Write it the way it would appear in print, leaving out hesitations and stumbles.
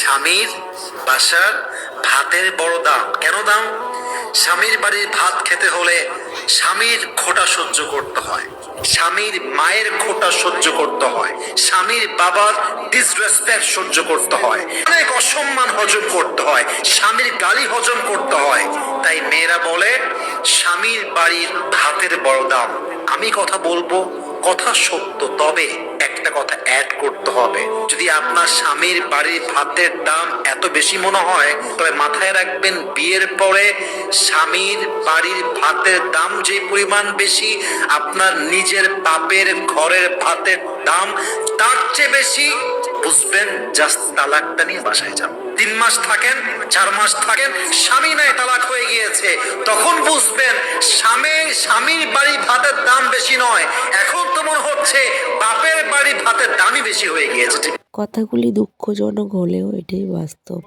স্বামীর বাসার ভাতের বড় দাম। কেন দাম? স্বামীর বাড়ির ভাত খেতে হলে স্বামীর খোঁটা সহ্য করতে হয়, স্বামীর মায়ের খোঁটা সহ্য করতে হয়, স্বামীর বাবার ডিসরেসপেক্ট সহ্য করতে হয়, অনেক অসম্মান হজম করতে হয়, স্বামীর গালি হজম করতে হয়। তাই মেয়েরা বলে স্বামীর বাড়ির ভাতের বড় দাম। আমি কথা বলবো, কথা সত্য, তবে একটা কথা অ্যাড করতে হবে। যদি আপনার স্বামীর বাড়ির ভাতের দাম এত বেশি মনে হয়, তবে মাথায় রাখবেন বিয়ের পরে স্বামীর বাড়ির ভাতের দাম যে পরিমাণ বেশি, আপনার নিজের বাপের ঘরের ভাতের দাম তার চেয়ে বেশি। বুঝবেন, জাস্ট তালাকটা নিয়ে বাসায় যান। 3 মাস থাকেন, 4 মাস থাকেন, স্বামী নাই তালাক হয়ে গিয়েছে, তখন বুঝবেন স্বামীর বাড়ির ভাতের দাম বেশি নয়, এখন তো মনে হচ্ছে বাপের বাড়ির ভাতের দামই বেশি হয়ে গিয়েছে। কথাগুলি দুঃখজনক হলেও এটাই বাস্তব।